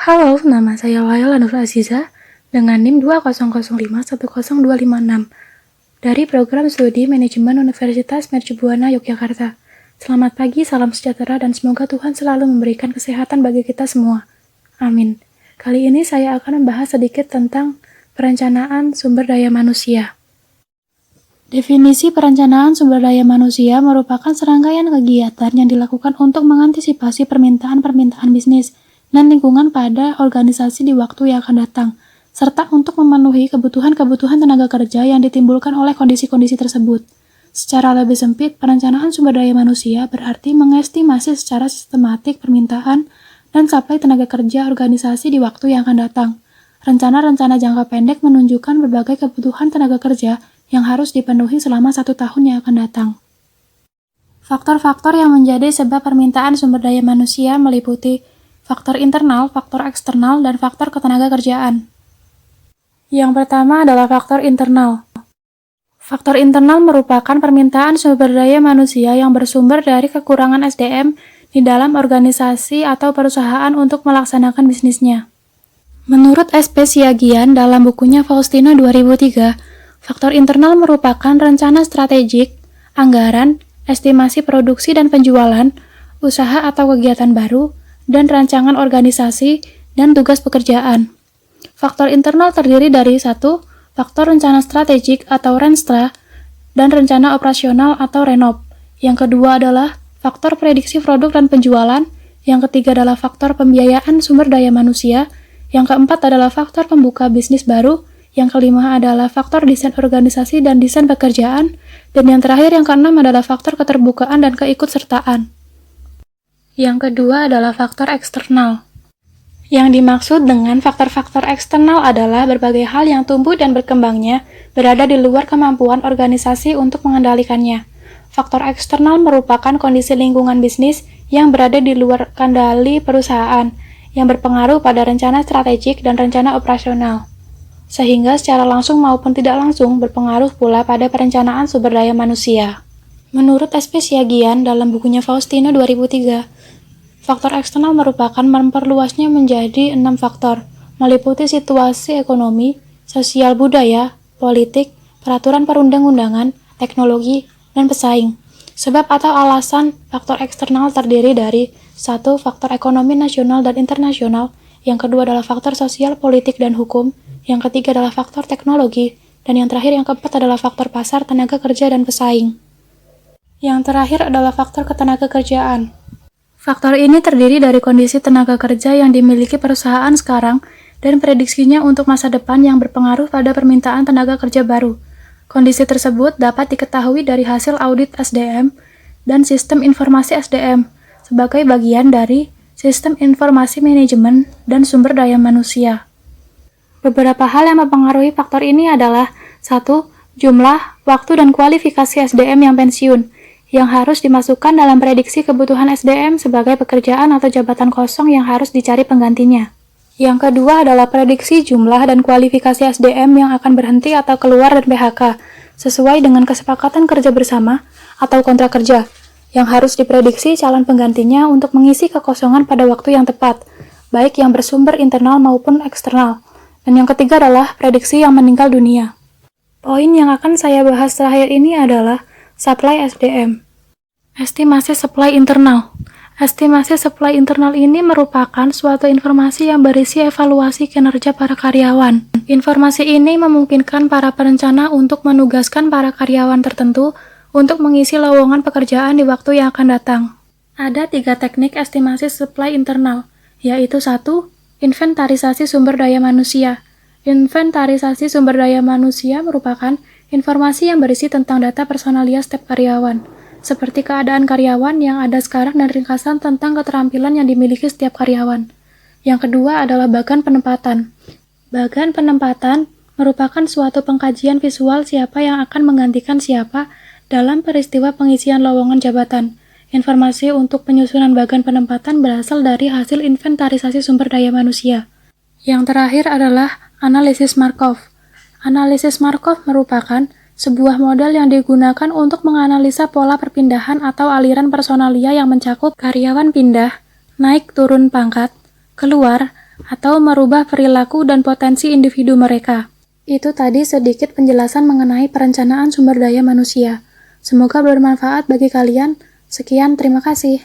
Halo, nama saya Laila Nur Aziza dengan NIM 200510256 dari Program Studi Manajemen Universitas Mercubuana Yogyakarta. Selamat pagi, salam sejahtera, dan semoga Tuhan selalu memberikan kesehatan bagi kita semua. Amin. Kali ini saya akan membahas sedikit tentang perencanaan sumber daya manusia. Definisi perencanaan sumber daya manusia merupakan serangkaian kegiatan yang dilakukan untuk mengantisipasi permintaan-permintaan bisnis dan lingkungan pada organisasi di waktu yang akan datang, serta untuk memenuhi kebutuhan-kebutuhan tenaga kerja yang ditimbulkan oleh kondisi-kondisi tersebut. Secara lebih sempit, perencanaan sumber daya manusia berarti mengestimasi secara sistematik permintaan dan suplai tenaga kerja organisasi di waktu yang akan datang. Rencana-rencana jangka pendek menunjukkan berbagai kebutuhan tenaga kerja yang harus dipenuhi selama 1 tahun yang akan datang. Faktor-faktor yang menjadi sebab permintaan sumber daya manusia meliputi faktor internal, faktor eksternal, dan faktor ketenaga kerjaan. Yang pertama adalah faktor internal. Faktor internal merupakan permintaan sumber daya manusia yang bersumber dari kekurangan SDM di dalam organisasi atau perusahaan untuk melaksanakan bisnisnya. Menurut SP Siagian dalam bukunya Faustino 2003, faktor internal merupakan rencana strategik, anggaran, estimasi produksi dan penjualan, usaha atau kegiatan baru, dan rancangan organisasi dan tugas pekerjaan. Faktor internal terdiri dari 1. Faktor rencana strategik atau Renstra dan rencana operasional atau Renop. Yang kedua adalah faktor prediksi produk dan penjualan. Yang ketiga adalah faktor pembiayaan sumber daya manusia. Yang keempat adalah faktor pembuka bisnis baru. Yang kelima adalah faktor desain organisasi dan desain pekerjaan. Dan yang terakhir, yang keenam adalah faktor keterbukaan dan keikutsertaan. Yang kedua adalah faktor eksternal. Yang dimaksud dengan faktor-faktor eksternal adalah berbagai hal yang tumbuh dan berkembangnya berada di luar kemampuan organisasi untuk mengendalikannya. Faktor eksternal merupakan kondisi lingkungan bisnis yang berada di luar kendali perusahaan, yang berpengaruh pada rencana strategik dan rencana operasional, sehingga secara langsung maupun tidak langsung berpengaruh pula pada perencanaan sumber daya manusia. Menurut SP Siagian dalam bukunya Faustino 2003, faktor eksternal merupakan memperluasnya menjadi 6 faktor, meliputi situasi ekonomi, sosial budaya, politik, peraturan perundang-undangan, teknologi, dan pesaing. Sebab atau alasan faktor eksternal terdiri dari 1. Faktor ekonomi nasional dan internasional, yang kedua adalah faktor sosial, politik, dan hukum, yang ketiga adalah faktor teknologi, dan yang terakhir yang keempat adalah faktor pasar, tenaga kerja, dan pesaing. Yang terakhir adalah faktor ketenaga kerjaan. Faktor ini terdiri dari kondisi tenaga kerja yang dimiliki perusahaan sekarang dan prediksinya untuk masa depan yang berpengaruh pada permintaan tenaga kerja baru. Kondisi tersebut dapat diketahui dari hasil audit SDM dan sistem informasi SDM sebagai bagian dari sistem informasi manajemen dan sumber daya manusia. Beberapa hal yang mempengaruhi faktor ini adalah 1. Jumlah, waktu, dan kualifikasi SDM yang pensiun yang harus dimasukkan dalam prediksi kebutuhan SDM sebagai pekerjaan atau jabatan kosong yang harus dicari penggantinya. Yang kedua adalah prediksi jumlah dan kualifikasi SDM yang akan berhenti atau keluar dari PHK sesuai dengan kesepakatan kerja bersama atau kontrak kerja yang harus diprediksi calon penggantinya untuk mengisi kekosongan pada waktu yang tepat, baik yang bersumber internal maupun eksternal. Dan yang ketiga adalah prediksi yang meninggal dunia. Poin yang akan saya bahas terakhir ini adalah supply SDM. Estimasi supply internal. Estimasi supply internal ini merupakan suatu informasi yang berisi evaluasi kinerja para karyawan. Informasi ini memungkinkan para perencana untuk menugaskan para karyawan tertentu untuk mengisi lowongan pekerjaan di waktu yang akan datang. Ada 3 teknik estimasi supply internal, yaitu 1. Inventarisasi sumber daya manusia. Inventarisasi sumber daya manusia merupakan informasi yang berisi tentang data personalia setiap karyawan, seperti keadaan karyawan yang ada sekarang dan ringkasan tentang keterampilan yang dimiliki setiap karyawan. Yang kedua adalah bagan penempatan. Bagan penempatan merupakan suatu pengkajian visual siapa yang akan menggantikan siapa dalam peristiwa pengisian lowongan jabatan. Informasi untuk penyusunan bagan penempatan berasal dari hasil inventarisasi sumber daya manusia. Yang terakhir adalah analisis Markov. Analisis Markov merupakan sebuah model yang digunakan untuk menganalisa pola perpindahan atau aliran personalia yang mencakup karyawan pindah, naik turun pangkat, keluar, atau merubah perilaku dan potensi individu mereka. Itu tadi sedikit penjelasan mengenai perencanaan sumber daya manusia. Semoga bermanfaat bagi kalian. Sekian, terima kasih.